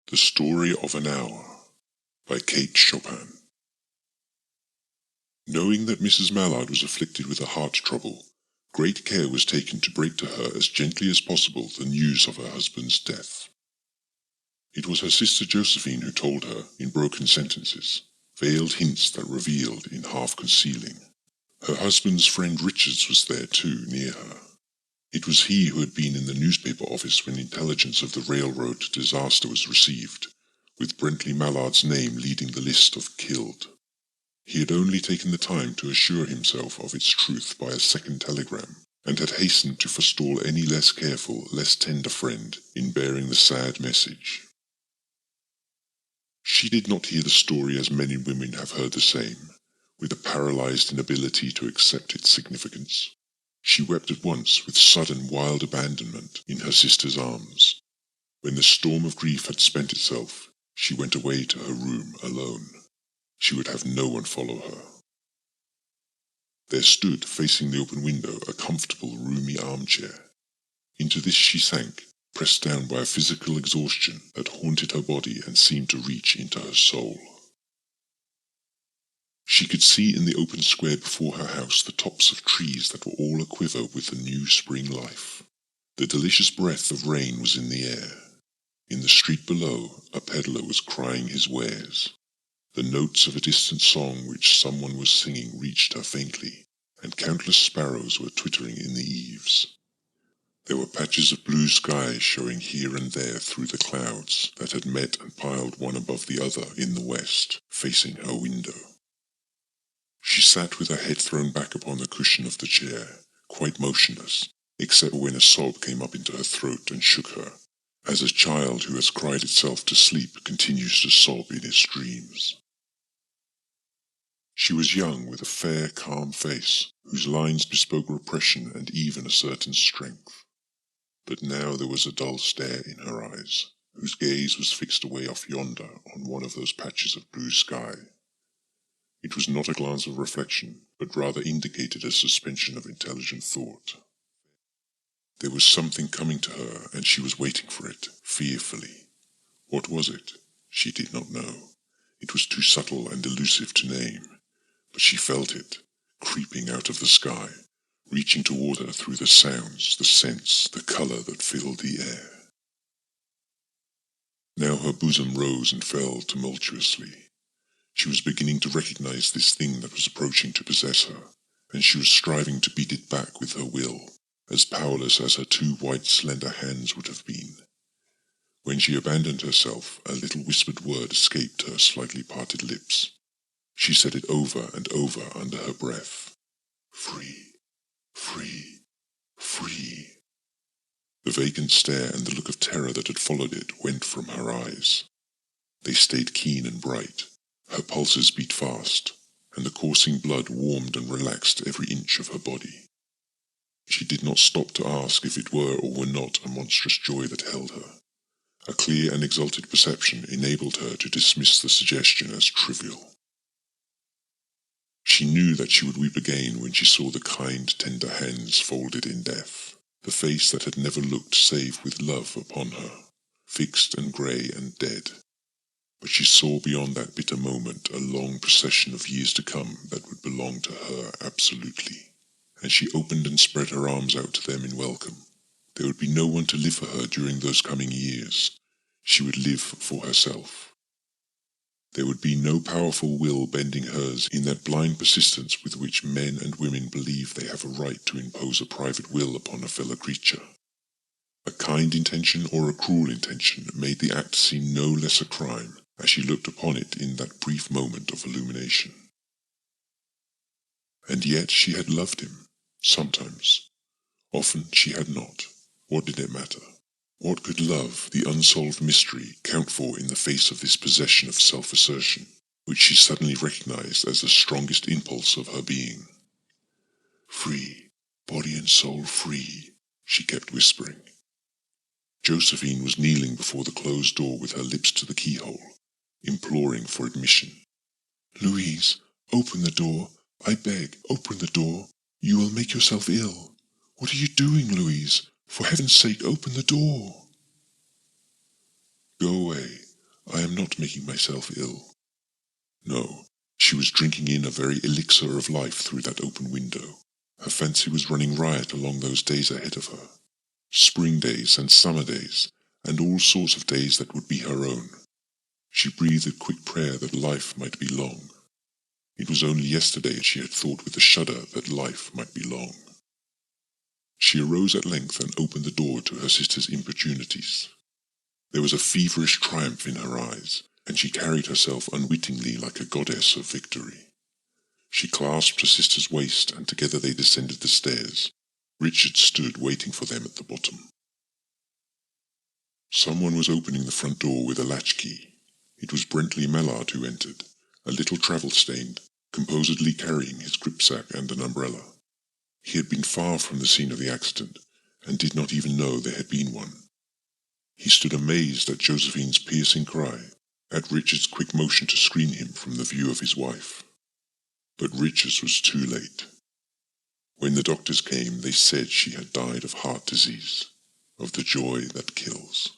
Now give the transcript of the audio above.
The Story of an Hour by Kate Chopin. Knowing that Mrs. Mallard was afflicted with a heart trouble, great care was taken to break to her as gently as possible the news of her husband's death. It was her sister Josephine who told her, in broken sentences, veiled hints that revealed in half-concealing. Her husband's friend Richards was there too, near her. It was he who had been in the newspaper office when intelligence of the railroad disaster was received, with Brentley Mallard's name leading the list of killed. He had only taken the time to assure himself of its truth by a second telegram, and had hastened to forestall any less careful, less tender friend in bearing the sad message. She did not hear the story as many women have heard the same, with a paralyzed inability to accept its significance. She wept at once with sudden wild abandonment in her sister's arms. When the storm of grief had spent itself, she went away to her room alone. She would have no one follow her. There stood, facing the open window, a comfortable, roomy armchair. Into this she sank, pressed down by a physical exhaustion that haunted her body and seemed to reach into her soul. She could see in the open square before her house the tops of trees that were all aquiver with the new spring life. The delicious breath of rain was in the air. In the street below, a peddler was crying his wares. The notes of a distant song which someone was singing reached her faintly, and countless sparrows were twittering in the eaves. There were patches of blue sky showing here and there through the clouds that had met and piled one above the other in the west, facing her window. She sat with her head thrown back upon the cushion of the chair, quite motionless, except when a sob came up into her throat and shook her, as a child who has cried itself to sleep continues to sob in its dreams. She was young, with a fair, calm face, whose lines bespoke repression and even a certain strength. But now there was a dull stare in her eyes, whose gaze was fixed away off yonder on one of those patches of blue sky. It was not a glance of reflection, but rather indicated a suspension of intelligent thought. There was something coming to her, and she was waiting for it, fearfully. What was it? She did not know. It was too subtle and elusive to name, but she felt it, creeping out of the sky, reaching toward her through the sounds, the scents, the color that filled the air. Now her bosom rose and fell tumultuously. She was beginning to recognize this thing that was approaching to possess her, and she was striving to beat it back with her will, as powerless as her two white slender hands would have been. When she abandoned herself, a little whispered word escaped her slightly parted lips. She said it over and over under her breath. Free, free, free. The vacant stare and the look of terror that had followed it went from her eyes. They stayed keen and bright. Her pulses beat fast, and the coursing blood warmed and relaxed every inch of her body. She did not stop to ask if it were or were not a monstrous joy that held her. A clear and exalted perception enabled her to dismiss the suggestion as trivial. She knew that she would weep again when she saw the kind, tender hands folded in death, the face that had never looked save with love upon her, fixed and grey and dead. But she saw beyond that bitter moment a long procession of years to come that would belong to her absolutely, and she opened and spread her arms out to them in welcome. There would be no one to live for her during those coming years. She would live for herself. There would be no powerful will bending hers in that blind persistence with which men and women believe they have a right to impose a private will upon a fellow creature. A kind intention or a cruel intention made the act seem no less a crime as she looked upon it in that brief moment of illumination. And yet she had loved him, sometimes. Often she had not. What did it matter? What could love, the unsolved mystery, count for in the face of this possession of self-assertion, which she suddenly recognized as the strongest impulse of her being? Free, body and soul free, she kept whispering. Josephine was kneeling before the closed door with her lips to the keyhole, imploring for admission. Louise, open the door. I beg, open the door. You will make yourself ill. What are you doing, Louise? For heaven's sake, open the door. Go away. I am not making myself ill. No, she was drinking in a very elixir of life through that open window. Her fancy was running riot along those days ahead of her. Spring days and summer days, and all sorts of days that would be her own. She breathed a quick prayer that life might be long. It was only yesterday she had thought with a shudder that life might be long. She arose at length and opened the door to her sister's importunities. There was a feverish triumph in her eyes, and she carried herself unwittingly like a goddess of victory. She clasped her sister's waist, and together they descended the stairs. Richard stood waiting for them at the bottom. Someone was opening the front door with a latchkey. It was Louise Mallard who entered, a little travel-stained, composedly carrying his gripsack and an umbrella. He had been far from the scene of the accident, and did not even know there had been one. He stood amazed at Josephine's piercing cry, at Richard's quick motion to screen him from the view of his wife. But Richard's was too late. When the doctors came, they said she had died of heart disease, of the joy that kills.